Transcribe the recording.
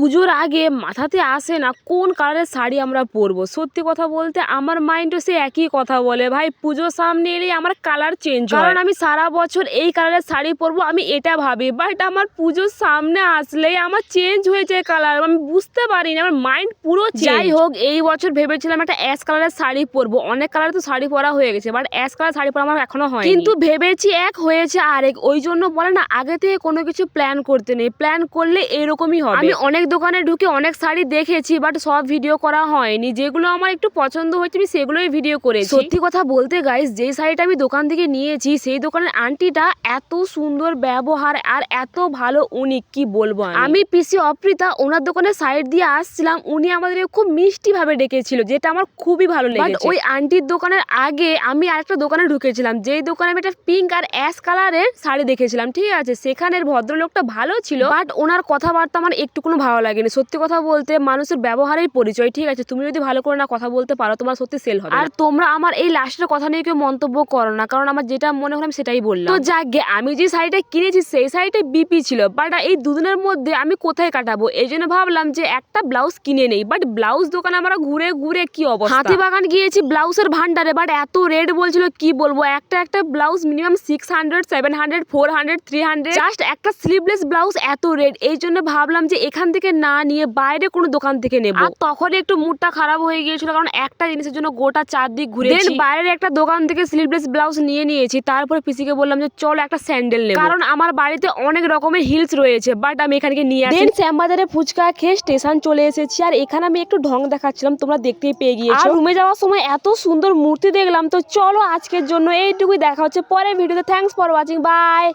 পুজোর আগে মাথাতে আসে না কোন কালারের শাড়ি আমরা পরবো। সত্যি কথা বলতে আমার মাইন্ডও সে একই কথা বলে, ভাই পুজোর সামনে এলেই আমার কালার চেঞ্জ হয়। কারণ আমি সারা বছর এই কালারের শাড়ি পরবো আমি এটা ভাবি, বাট আমার পুজোর সামনে আসলেই আমার চেঞ্জ হয়ে যায় কালার। আমি বুঝতে পারি না, আমার মাইন্ড পুরো যাই হোক। এই বছর ভেবেছিলাম একটা অ্যাশ কালারের শাড়ি পরবো, অনেক কালার তো শাড়ি পরা হয়ে গেছে, বাট অ্যাশ কালার শাড়ি পরা আমার এখনো হয়, কিন্তু ভেবেছি এক হয়েছে আরেক। ওই জন্য বলে না আগে থেকে কোনো কিছু প্ল্যান করতে নেই, প্ল্যান করলে এরকমই হবে। আমি অনেক দোকানে ঢুকে অনেক শাড়ি দেখেছি, বাট সব ভিডিও করা হয়নি। যেগুলো আমার একটু পছন্দ হয়েছে আমি সেগুলোই ভিডিও করেছি। সত্যি কথা বলতে গাইস, যেই শাড়িটা আমি দোকান থেকে নিয়েছি সেই দোকানের আন্টিটা এত সুন্দর ব্যবহার আর এত ভালো, উনি কি বলবো। আমি পিসি অপ্রিতা ওনার দোকানে সাইড দিয়ে আসছিলাম, উনি আমাদের খুব মিষ্টি ভাবে ডেকেছিল, যেটা আমার খুবই ভালো লেগেছে। ওই আন্টির দোকানের আগে আমি আরেকটা দোকানে ঢুকেছিলাম, যেই দোকানে আমি একটা পিঙ্ক আর অ্যাশ কালারের শাড়ি দেখেছিলাম, ঠিক আছে। সেখানের ভদ্রলোকটা ভালো ছিল, বাট ওনার কথাবার্তা আমার একটুকুনো ভালো লাগেনি। সত্যি কথা বলতে মানুষের ব্যবহারের পরিচয়, ঠিক আছে। তুমি যদি ভালো করে না কথা বলতে পারো তোমার সত্যি সেল হবে। আর তোমরা আমার এই লাস্টের কথা নিয়ে কেউ মন্তব্য করো না, কারণ আমার যেটা মনে হলো আমি সেটাই বললাম। তো যাকে আমি যে শাড়িটা কিনেছি সেই শাড়িটা বিপি ছিল, বাট এই দুদিনের মধ্যে আমি কোথায় কাটাবো, এই জন্য ভাবলাম যে একটা ব্লাউজ কিনে নেই। বাট ব্লাউজ দোকানে আমরা ঘুরে ঘুরে কি অবস্থা। হাতিবাগান গিয়েছি ব্লাউজের ভান্ডারে, বাট এত রেট বলছিল কি বলবো। একটা ব্লাউজ মিনিমাম 600, 700, 400, 300, জাস্ট একটা স্লিভলেস ব্লাউজ এত রেট। এই জন্য ভাবলাম যে এখান থেকে না নিয়ে বাইরে কোনো দোকান থেকে নেব। আর তখন একটু মুডটা খারাপ হয়ে গিয়েছিল, কারণ একটা জিনিসের জন্য গোটা চারদিক ঘুরেছি। বাইরের একটা দোকান থেকে স্লিভলেস ব্লাউজ নিয়েছি। তারপরে পিসিকে বললাম যে চলো একটা স্যান্ডেল নেব, কারণ আমার বাড়িতে অনেক রকমের হিলস রয়েছে, বাট আমি এখানে নিয়ে আসি। শ্যামবাজারে ফুচকা খেয়ে স্টেশন চলে এসেছি, আর এখানে আমি একটু ঢং দেখাচ্ছিলাম, তোমরা দেখতেই পেয়ে গিয়েছো। আর রুমে যাওয়ার সময় এত সুন্দর মূর্তি দেখলাম। তো চলো আজকের জন্য এইটুকুই, দেখা হচ্ছে পরের ভিডিওতে। Thanks for watching, by.